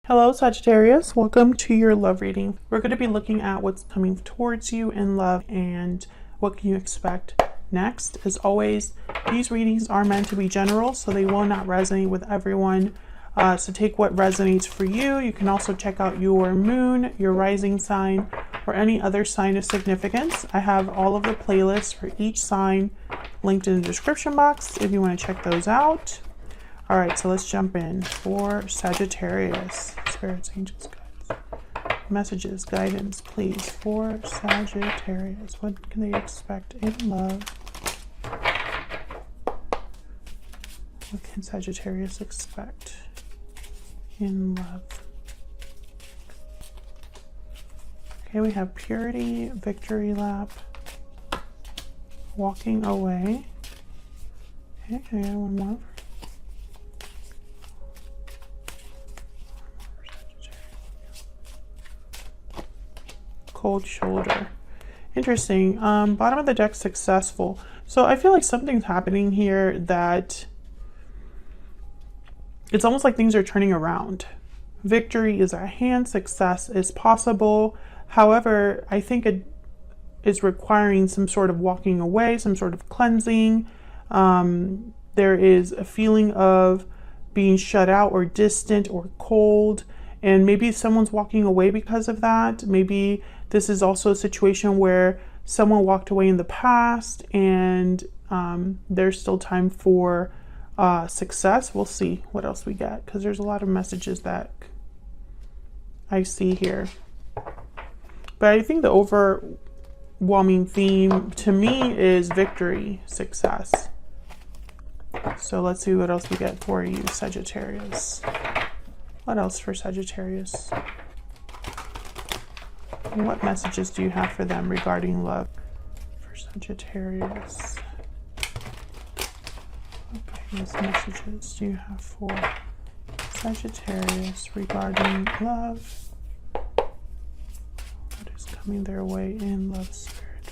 Hello Sagittarius, welcome to your love reading. We're going to be looking at what's coming towards you in love and what can you expect next. As always, these readings are meant to be general, so they will not resonate with everyone. So take what resonates for you. You can also check out your moon, your rising sign, or any other sign of significance. I have all of the playlists for each sign linked in the description box if you want to check those out. All right, so let's jump in for Sagittarius. Spirits, angels, guides, messages, guidance, please, for Sagittarius. What can they expect in love? What can Sagittarius expect in love? Okay, we have purity, victory lap, walking away. Okay, I got one more. Cold shoulder. Interesting. Bottom of the deck, successful. So I feel like something's happening here that it's almost like things are turning around. Victory is at hand. Success is possible. However, I think it is requiring some sort of walking away, some sort of cleansing. There is a feeling of being shut out or distant or cold. And maybe someone's walking away because of that. Maybe this is also a situation where someone walked away in the past and there's still time for success. We'll see what else we get because there's a lot of messages that I see here. But I think the overwhelming theme to me is victory, success. So let's see what else we get for you, Sagittarius. What else for Sagittarius? What messages do you have for them regarding love for Sagittarius? Okay, what messages do you have for Sagittarius regarding love? What is coming their way in love spirit?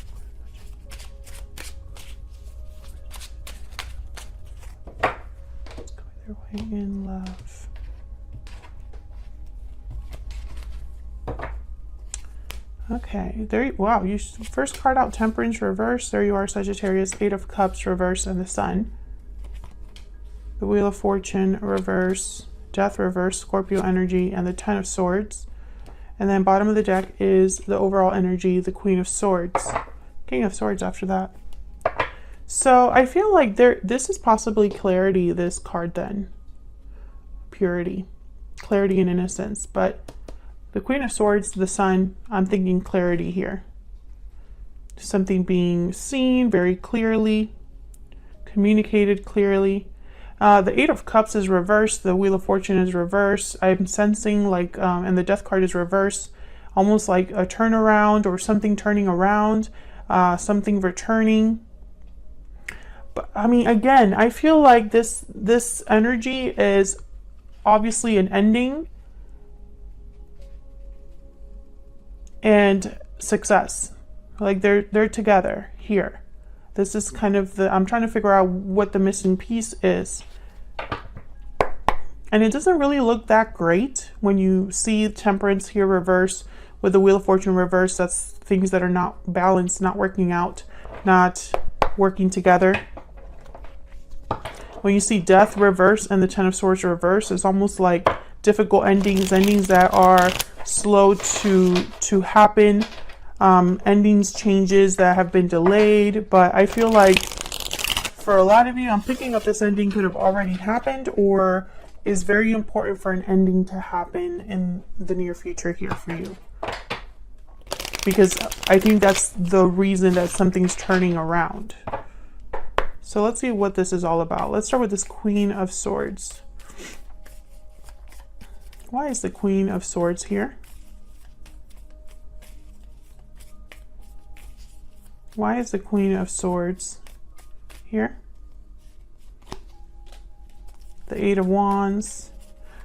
What's coming their way in love? Okay, there. Wow, you first card out Temperance reverse. There you are, Sagittarius. Eight of Cups reverse and the Sun. The Wheel of Fortune reverse, Death reverse, Scorpio energy, and the Ten of Swords. And then bottom of the deck is the overall energy, the Queen of Swords, King of Swords after that. So I feel like this is possibly clarity. This card then, purity, clarity, and innocence, but. The Queen of Swords, the Sun, I'm thinking clarity here. Something being seen very clearly, communicated clearly. The Eight of Cups is reversed. The Wheel of Fortune is reversed. I'm sensing like, and the Death card is reversed, almost like a turnaround or something turning around, something returning. But I mean, again, I feel like this energy is obviously an ending. And success, like they're together here. This is kind of I'm trying to figure out what the missing piece is, and it doesn't really look that great when you see Temperance here reverse with the Wheel of Fortune reverse. That's things that are not balanced, not working out, not working together. When you see Death reverse and the Ten of Swords reverse, it's almost like difficult endings that are slow to happen, endings, changes that have been delayed. But I feel like for a lot of you, I'm picking up this ending could have already happened or is very important for an ending to happen in the near future here for you, because I think that's the reason that something's turning around. So let's see what this is all about. Let's start with this Queen of Swords. Why is the Queen of Swords here? Why is the Queen of Swords here? The Eight of Wands.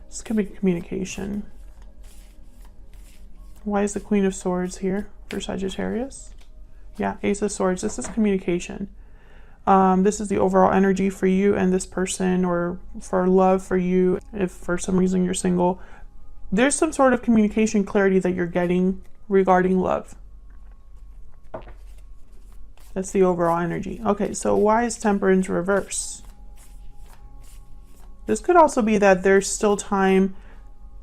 This could be communication. Why is the Queen of Swords here for Sagittarius? Yeah, Ace of Swords. This is communication. This is the overall energy for you and this person, or for love for you if for some reason you're single. there's some sort of communication clarity that you're getting regarding love. That's the overall energy. Okay, so why is Temperance reverse? This could also be that there's still time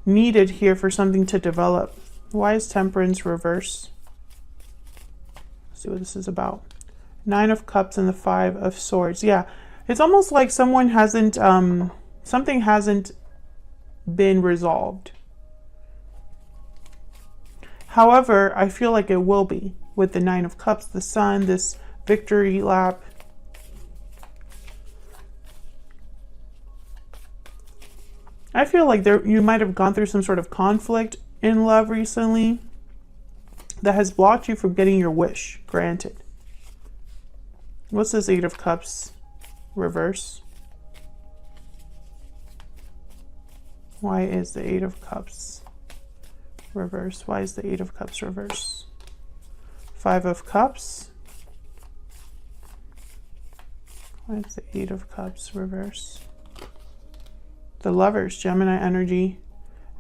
needed here for something to develop. Why is Temperance reverse? Let's see what this is about. 9 of Cups and the 5 of Swords. Yeah, it's almost like someone hasn't, something hasn't been resolved. However, I feel like it will be with the 9 of Cups, the Sun, this victory lap. I feel like you might have gone through some sort of conflict in love recently that has blocked you from getting your wish granted. What's this 8 of Cups reverse? Why is the 8 of Cups reverse? Why is the 8 of Cups reverse? 5 of Cups. Why is the 8 of Cups reverse? The Lovers, Gemini energy,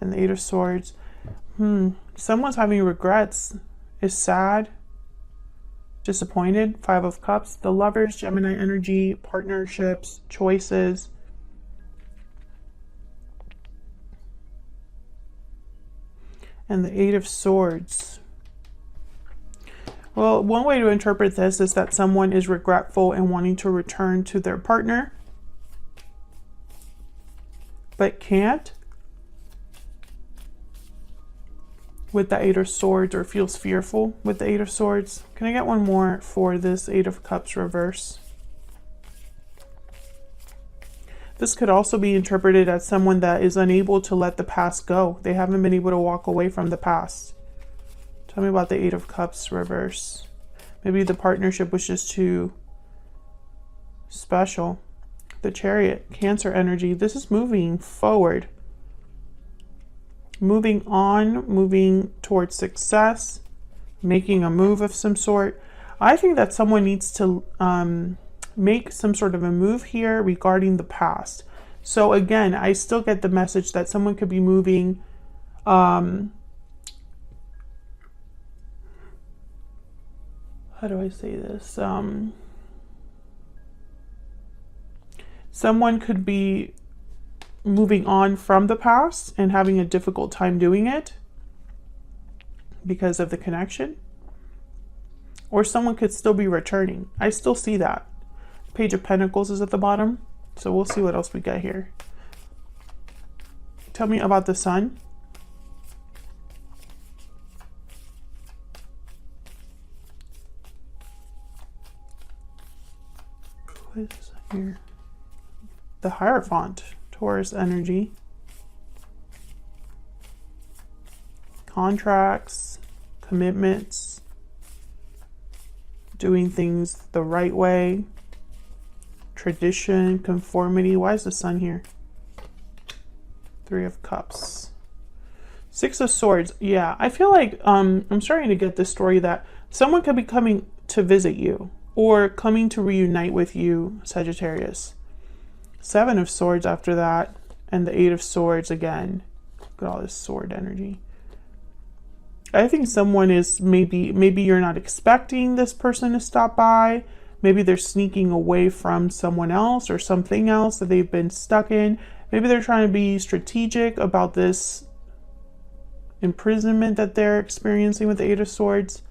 and the 8 of Swords. Someone's having regrets, is sad, disappointed. 5 of Cups. The Lovers, Gemini energy, partnerships, choices. And the 8 of Swords. Well, one way to interpret this is that someone is regretful and wanting to return to their partner, but can't with the 8 of Swords, or feels fearful with the 8 of Swords. Can I get one more for this 8 of Cups reverse? This could also be interpreted as someone that is unable to let the past go. They haven't been able to walk away from the past. Tell me about the 8 of Cups reverse. Maybe the partnership was just too special. The Chariot, Cancer energy. This is moving forward. Moving on, moving towards success, making a move of some sort. I think that someone needs to make some sort of a move here regarding the past. So again, I still get the message that someone could be moving how do I say this? Someone could be moving on from the past and having a difficult time doing it because of the connection. Or someone could still be returning. I still see that. Page of Pentacles is at the bottom. So we'll see what else we get here. Tell me about the Sun. What is this here? The Hierophant, Taurus energy. Contracts, commitments, doing things the right way, tradition, conformity. Why is the Sun here? 3 of Cups. 6 of Swords. Yeah, I feel like I'm starting to get this story that someone could be coming to visit you or coming to reunite with you, Sagittarius. 7 of Swords after that, and the 8 of Swords again. Look at all this sword energy. I think someone is maybe you're not expecting this person to stop by. Maybe they're sneaking away from someone else or something else that they've been stuck in. Maybe they're trying to be strategic about this imprisonment that they're experiencing with the 8 of Swords.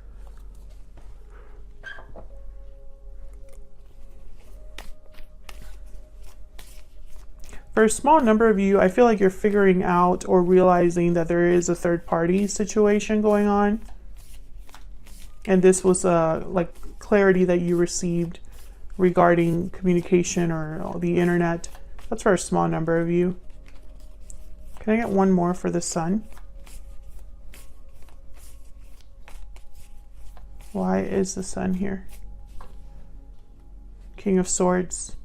For a small number of you, I feel like you're figuring out or realizing that there is a third party situation going on. And this was like clarity that you received regarding communication or the internet. That's for a small number of you. Can I get one more for the Sun? Why is the Sun here? King of Swords.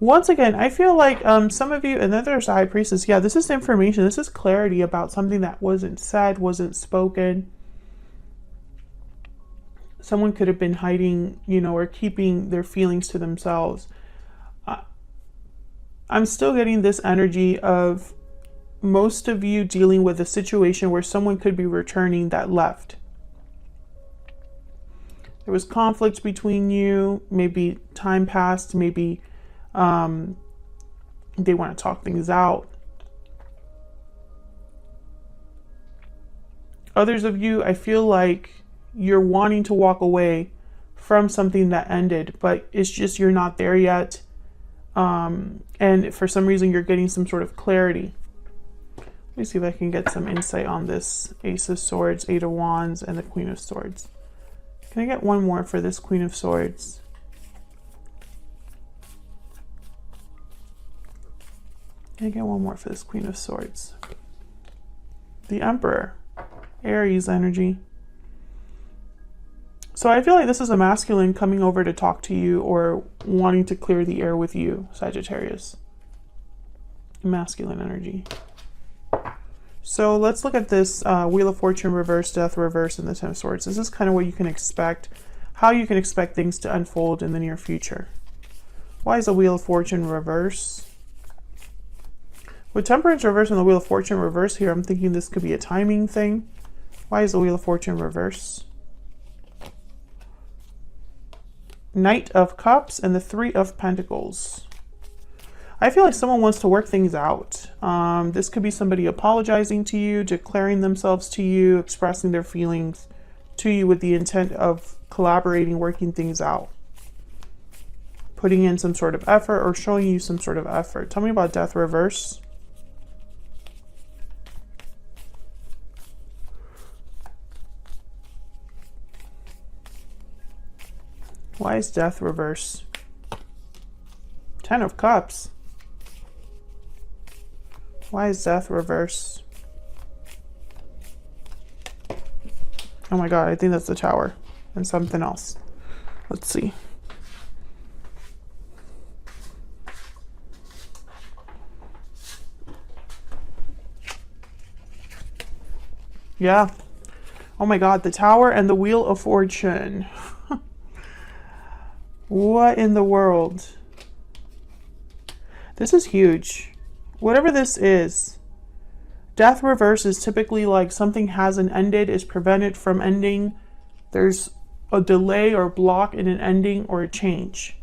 Once again, I feel like some of you, and then there's the High Priestess. Yeah, this is information. This is clarity about something that wasn't said, wasn't spoken. Someone could have been hiding, you know, or keeping their feelings to themselves. I'm still getting this energy of most of you dealing with a situation where someone could be returning that left. There was conflict between you, maybe time passed, maybe they want to talk things out. Others of you, I feel like you're wanting to walk away from something that ended, but it's just you're not there yet. And for some reason, you're getting some sort of clarity. Let me see if I can get some insight on this Ace of Swords, Eight of Wands, and the Queen of Swords. Can I get one more for this Queen of Swords? Can I get one more for this Queen of Swords? The Emperor, Aries energy. So I feel like this is a masculine coming over to talk to you or wanting to clear the air with you, Sagittarius. Masculine energy. So let's look at this Wheel of Fortune reverse, Death reverse, and the Ten of Swords. This is kind of what you can expect, how you can expect things to unfold in the near future. Why is the Wheel of Fortune reverse? With Temperance reverse and the Wheel of Fortune reverse here, I'm thinking this could be a timing thing. Why is the Wheel of Fortune reverse? Knight of Cups and the Three of Pentacles. I feel like someone wants to work things out. This could be somebody apologizing to you, declaring themselves to you, expressing their feelings to you with the intent of collaborating, working things out. Putting in some sort of effort or showing you some sort of effort. Tell me about Death reverse. Why is Death reverse? Ten of Cups. Why is Death reverse? Oh my God, I think that's the Tower and something else. Let's see. Yeah. Oh my God, the Tower and the Wheel of Fortune. What in the world? This is huge. Whatever this is, Death reverse is typically like something hasn't ended, is prevented from ending. There's a delay or block in an ending or a change.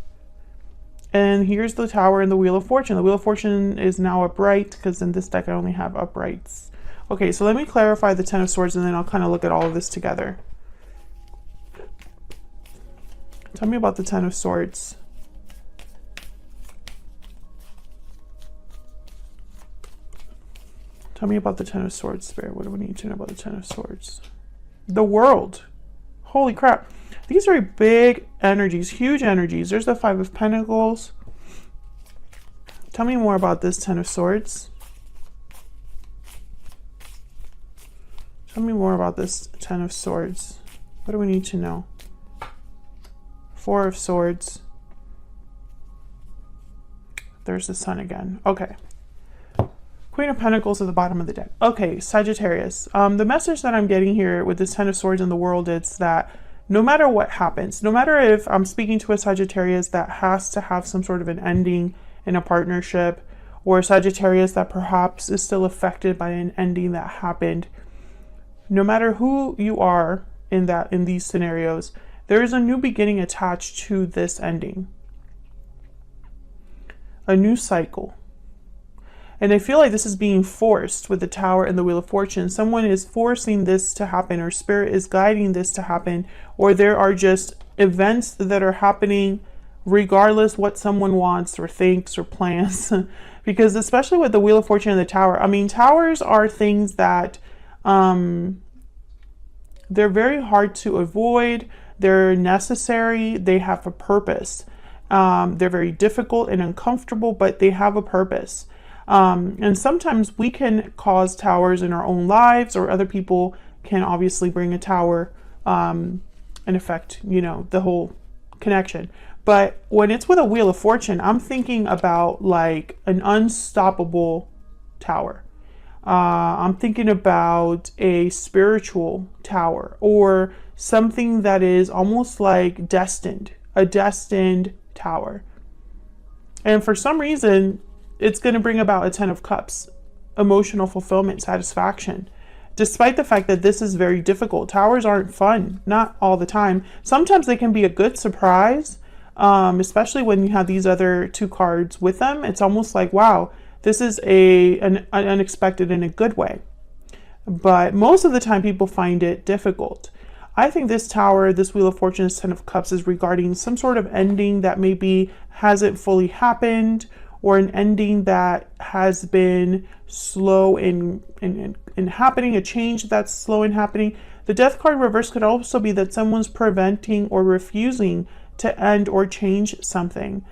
And here's the Tower and the Wheel of Fortune. The Wheel of Fortune is now upright because in this deck I only have uprights. Okay, so let me clarify the Ten of Swords and then I'll kind of look at all of this together. Tell me about the Ten of Swords. Tell me about the Ten of Swords, Spirit. What do we need to know about the Ten of Swords? The World. Holy crap. These are big energies, huge energies. There's the Five of Pentacles. Tell me more about this Ten of Swords. Tell me more about this Ten of Swords. What do we need to know? Four of Swords. There's the Sun again. Okay. Queen of Pentacles at the bottom of the deck. Okay, Sagittarius. The message that I'm getting here with this Ten of Swords in the World is that no matter what happens, no matter if I'm speaking to a Sagittarius that has to have some sort of an ending in a partnership, or a Sagittarius that perhaps is still affected by an ending that happened, no matter who you are in these scenarios, there is a new beginning attached to this ending. A new cycle. And I feel like this is being forced with the Tower and the Wheel of Fortune. Someone is forcing this to happen, or Spirit is guiding this to happen, or there are just events that are happening regardless what someone wants or thinks or plans. Because especially with the Wheel of Fortune and the Tower, I mean, towers are things that they're very hard to avoid. They're necessary. They have a purpose. They're very difficult and uncomfortable, but they have a purpose. And sometimes we can cause towers in our own lives, or other people can obviously bring a tower and affect, you know, the whole connection. But when it's with a Wheel of Fortune, I'm thinking about like an unstoppable tower. I'm thinking about a spiritual tower, or something that is almost like destined, a destined tower. And for some reason, it's going to bring about a Ten of Cups emotional fulfillment, satisfaction. Despite the fact that this is very difficult. Towers aren't fun, not all the time. Sometimes they can be a good surprise, especially when you have these other two cards with them. It's almost like, wow, this is an unexpected in a good way. But most of the time people find it difficult. I think this Tower, this Wheel of Fortune, this Ten of Cups is regarding some sort of ending that maybe hasn't fully happened, or an ending that has been slow in happening, a change that's slow in happening. The Death card reverse could also be that someone's preventing or refusing to end or change something,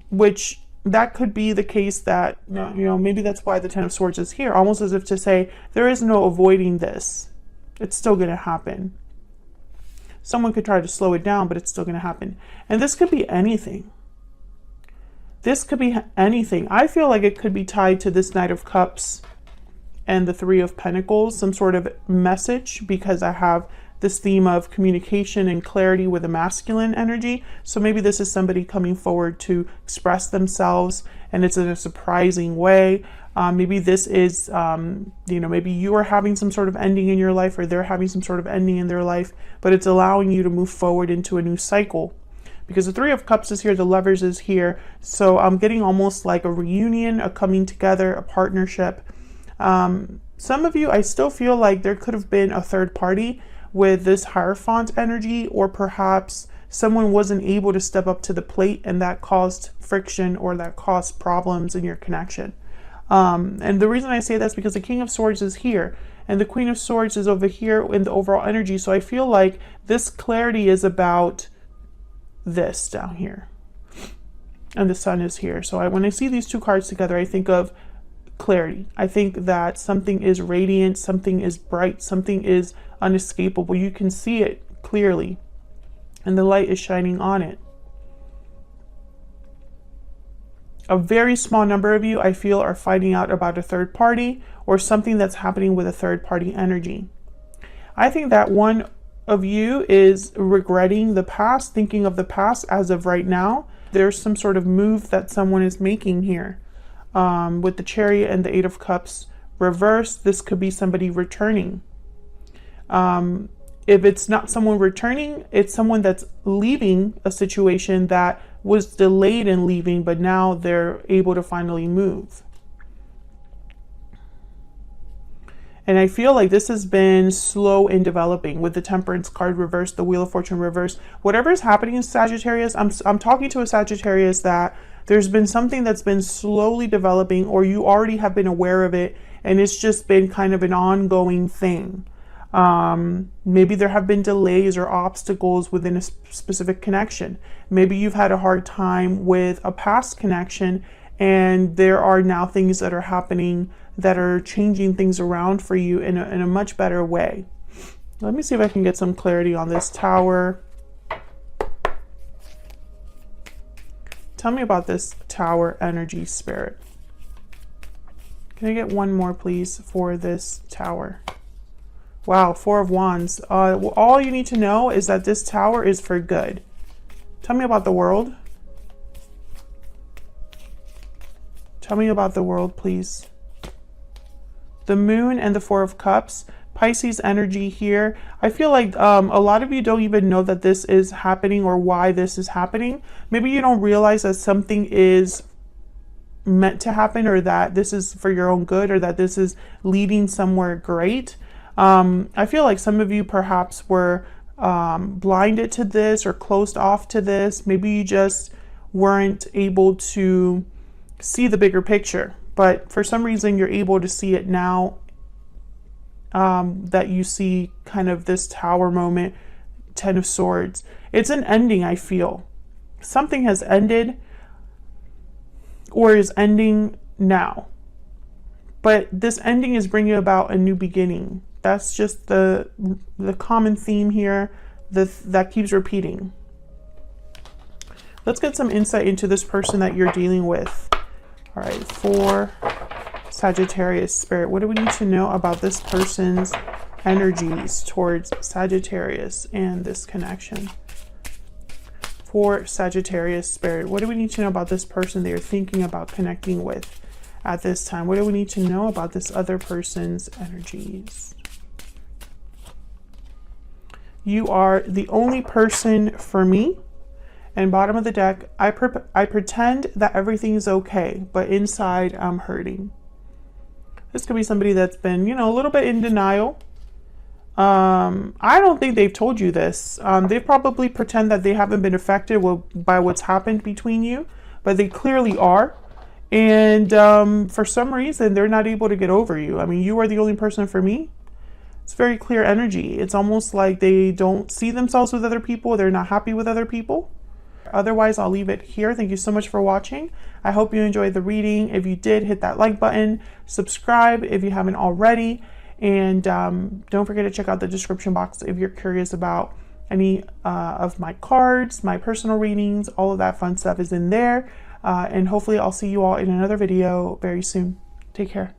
which that could be the case that, maybe that's why the Ten of Swords is here, almost as if to say, there is no avoiding this. It's still going to happen. Someone could try to slow it down, but it's still going to happen. And this could be anything. This could be anything. I feel like it could be tied to this Knight of Cups and the Three of Pentacles, some sort of message, because I have this theme of communication and clarity with a masculine energy. So maybe this is somebody coming forward to express themselves, and it's in a surprising way. Maybe this is, maybe you are having some sort of ending in your life, or they're having some sort of ending in their life, but it's allowing you to move forward into a new cycle. Because the Three of Cups is here, the Lovers is here. So I'm getting almost like a reunion, a coming together, a partnership. Some of you, I still feel like there could have been a third party with this Hierophant energy, or perhaps someone wasn't able to step up to the plate and that caused friction, or that caused problems in your connection. And the reason I say that's because the King of Swords is here and the Queen of Swords is over here in the overall energy. So I feel like this clarity is about this down here, and the Sun is here. So when I see these two cards together, I think of clarity. I think that something is radiant, something is bright, something is unescapable. You can see it clearly and the light is shining on it. A very small number of you, I feel, are finding out about a third party or something that's happening with a third party energy. I think that one of you is regretting the past, thinking of the past as of right now. There's some sort of move that someone is making here. With the Chariot and the Eight of Cups reversed, this could be somebody returning. If it's not someone returning, it's someone that's leaving a situation that was delayed in leaving, but now they're able to finally move. And I feel like this has been slow in developing with the Temperance card reversed, the Wheel of Fortune reversed. Whatever is happening in Sagittarius, I'm talking to a Sagittarius that there's been something that's been slowly developing, or you already have been aware of it, and it's just been kind of an ongoing thing. Maybe there have been delays or obstacles within a specific connection. Maybe you've had a hard time with a past connection, and there are now things that are happening that are changing things around for you in a much better way. Let me see if I can get some clarity on this Tower. Tell me about this Tower energy, Spirit. Can I get one more, please, for this Tower? Wow, Four of Wands. All you need to know is that this Tower is for good. Tell me about the World. Tell me about the World, please. The Moon and the Four of Cups. Pisces energy here. I feel like a lot of you don't even know that this is happening or why this is happening. Maybe you don't realize that something is meant to happen, or that this is for your own good, or that this is leading somewhere great. I feel like some of you perhaps were blinded to this or closed off to this. Maybe you just weren't able to see the bigger picture, but for some reason you're able to see it now, that you see kind of this Tower moment, Ten of Swords. It's an ending, I feel. Something has ended or is ending now, but this ending is bringing about a new beginning. That's just the common theme here that keeps repeating. Let's get some insight into this person that you're dealing with. All right, for Sagittarius, Spirit, what do we need to know about this person's energies towards Sagittarius and this connection? For Sagittarius, Spirit, what do we need to know about this person that you're thinking about connecting with at this time? What do we need to know about this other person's energies? You are the only person for me. And bottom of the deck, I pretend that everything is okay, but inside I'm hurting. This could be somebody that's been, you know, a little bit in denial. I don't think they've told you this. They probably pretend that they haven't been affected by what's happened between you, but they clearly are. And for some reason, they're not able to get over you. I mean, you are the only person for me. It's very clear energy. It's almost like they don't see themselves with other people. They're not happy with other people. Otherwise, I'll leave it here. Thank you so much for watching. I hope you enjoyed the reading. If you did, hit that like button, subscribe if you haven't already, and don't forget to check out the description box if you're curious about any of my cards, my personal readings. All of that fun stuff is in there. And hopefully I'll see you all in another video very soon. Take care.